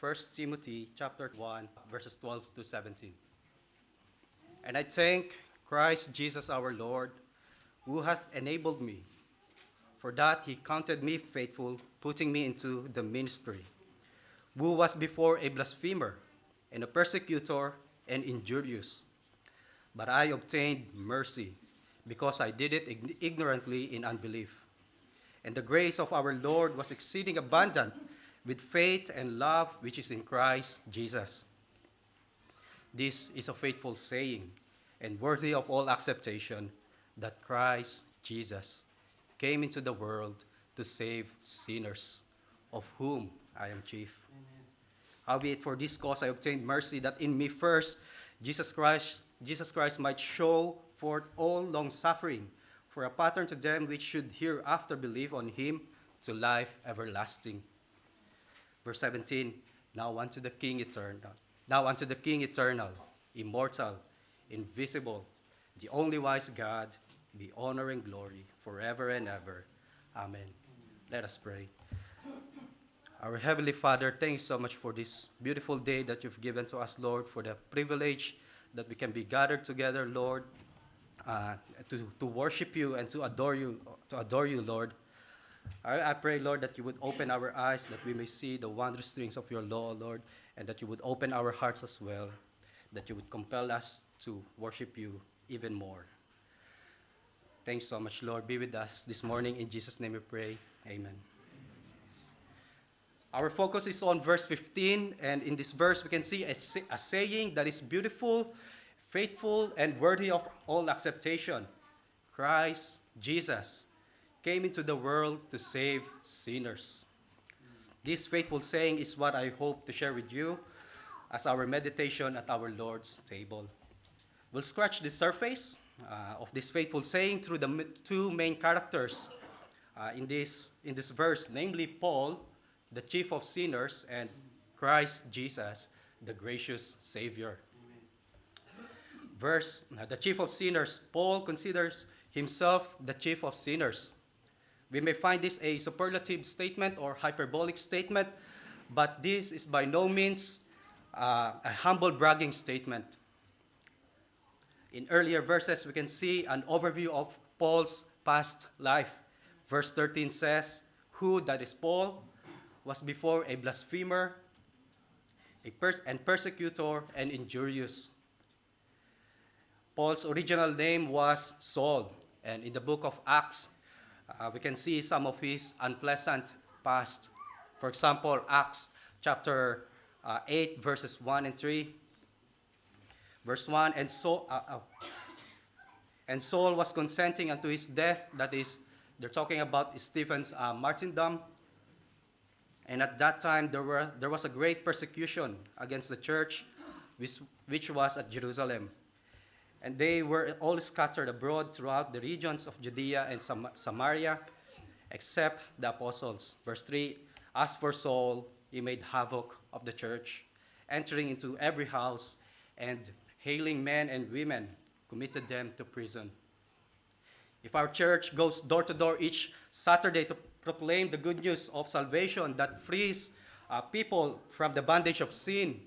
First Timothy chapter 1, verses 12 to 17. And I thank Christ Jesus our Lord, who hath enabled me, for that he counted me faithful, putting me into the ministry, who was before a blasphemer, and a persecutor, and injurious. But I obtained mercy, because I did it ignorantly in unbelief. And the grace of our Lord was exceeding abundant with faith and love which is in Christ Jesus. This is a faithful saying and worthy of all acceptation, that Christ Jesus came into the world to save sinners, of whom I am chief. Amen. Howbeit for this cause I obtained mercy, that in me first Jesus Christ might show forth all long suffering, for a pattern to them which should hereafter believe on him to life everlasting. Verse 17, now unto the King eternal, immortal, invisible, the only wise God, be honor and glory forever and ever. Amen. Let us pray. Our Heavenly Father, thanks so much for this beautiful day that you've given to us, Lord, for the privilege that we can be gathered together, Lord, to worship you and to adore you, Lord. I pray, Lord, that you would open our eyes, that we may see the wondrous things of your law, Lord, and that you would open our hearts as well, that you would compel us to worship you even more. Thanks so much, Lord. Be with us this morning. In Jesus' name we pray. Amen. Our focus is on verse 15, and in this verse we can see a saying that is beautiful, faithful, and worthy of all acceptation. Christ Jesus came into the world to save sinners. This faithful saying is what I hope to share with you as our meditation at our Lord's table. We'll scratch the surface of this faithful saying through the two main characters in this verse, namely Paul, the chief of sinners, and Christ Jesus, the gracious Savior. The chief of sinners, Paul considers himself the chief of sinners. We may find this a superlative statement or hyperbolic statement, but this is by no means a humble bragging statement. In earlier verses, we can see an overview of Paul's past life. Verse 13 says, who, that is Paul, was before a blasphemer, and persecutor, and injurious. Paul's original name was Saul, and in the book of Acts, we can see some of his unpleasant past. For example, Acts chapter 8, verses 1 and 3. Verse 1, and Saul was consenting unto his death. That is, they're talking about Stephen's martyrdom. And at that time, there was a great persecution against the church, which was at Jerusalem. And they were all scattered abroad throughout the regions of Judea and Samaria, except the apostles. Verse 3, as for Saul, he made havoc of the church, entering into every house and hailing men and women, committed them to prison. If our church goes door to door each Saturday to proclaim the good news of salvation that frees people from the bondage of sin,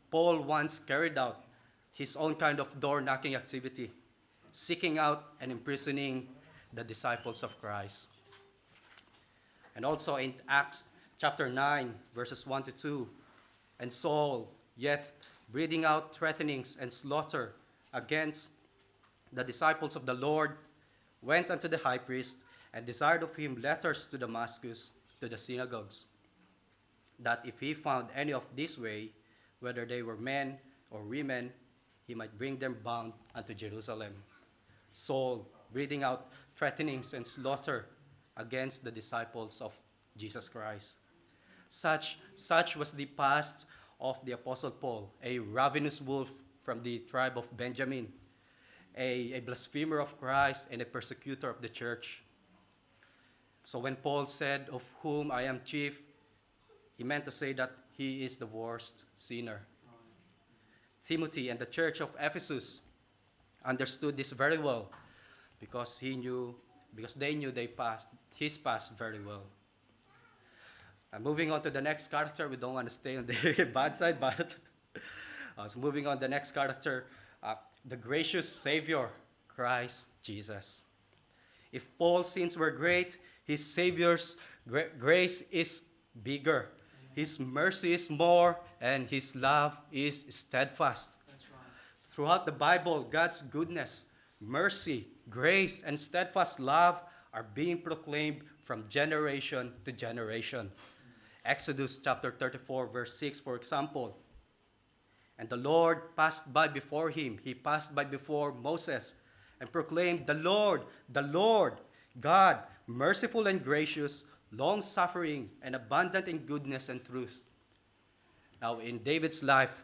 Paul once carried out his own kind of door-knocking activity, seeking out and imprisoning the disciples of Christ. And also in Acts chapter 9, verses 1 to 2, and Saul, yet breathing out threatenings and slaughter against the disciples of the Lord, went unto the high priest and desired of him letters to Damascus, to the synagogues, that if he found any of this way, whether they were men or women, he might bring them bound unto Jerusalem. Saul, breathing out threatenings and slaughter against the disciples of Jesus Christ. Such was the past of the Apostle Paul, a ravenous wolf from the tribe of Benjamin, a blasphemer of Christ and a persecutor of the church. So when Paul said, of whom I am chief, he meant to say that he is the worst sinner. Timothy and the church of Ephesus understood this very well, because they knew his past very well. Moving on to the next character, we don't want to stay on the bad side, but so moving on the next character, the gracious Savior, Christ Jesus. If Paul's sins were great, his Savior's grace is bigger. His mercy is more, and his love is steadfast. That's right. Throughout the Bible, God's goodness, mercy, grace, and steadfast love are being proclaimed from generation to generation. Exodus chapter 34, verse 6, for example. And the Lord passed by before him. He passed by before Moses and proclaimed, the Lord, God, merciful and gracious, long-suffering and abundant in goodness and truth. Now, in David's life,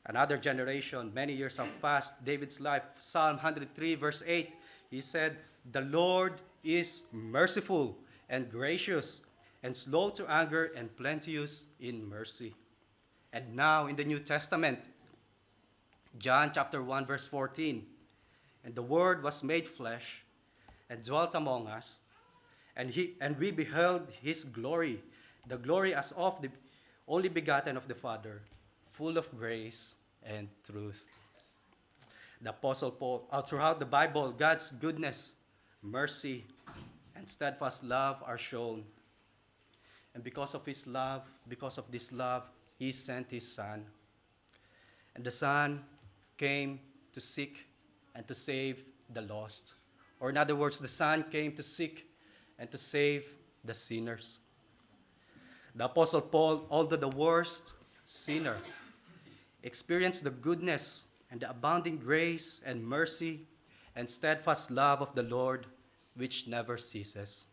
another generation, many years have passed, David's life, Psalm 103, verse 8, he said, the Lord is merciful and gracious and slow to anger and plenteous in mercy. And now in the New Testament, John chapter 1, verse 14, and the Word was made flesh and dwelt among us, and we beheld his glory, the glory as of the only begotten of the Father, full of grace and truth. The Apostle Paul, throughout the Bible, God's goodness, mercy, and steadfast love are shown. And because of his love, because of this love, he sent his Son. And the Son came to seek and to save the lost. Or in other words, the Son came to seek and to save the sinners. The Apostle Paul, although the worst sinner, experienced the goodness and the abounding grace and mercy and steadfast love of the Lord, which never ceases.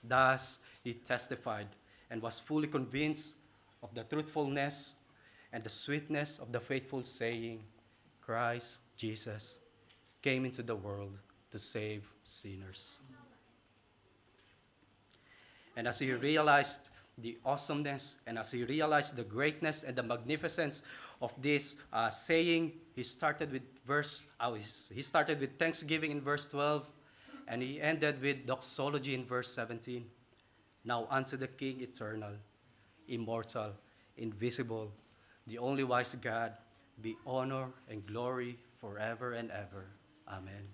Thus, he testified and was fully convinced of the truthfulness and the sweetness of the faithful saying, Christ Jesus came into the world to save sinners. And as he realized the awesomeness and as he realized the greatness and the magnificence of this saying, he started with thanksgiving in verse 12, and he ended with doxology in verse 17. Now unto the King eternal, immortal, invisible, the only wise God, be honor and glory forever and ever. Amen.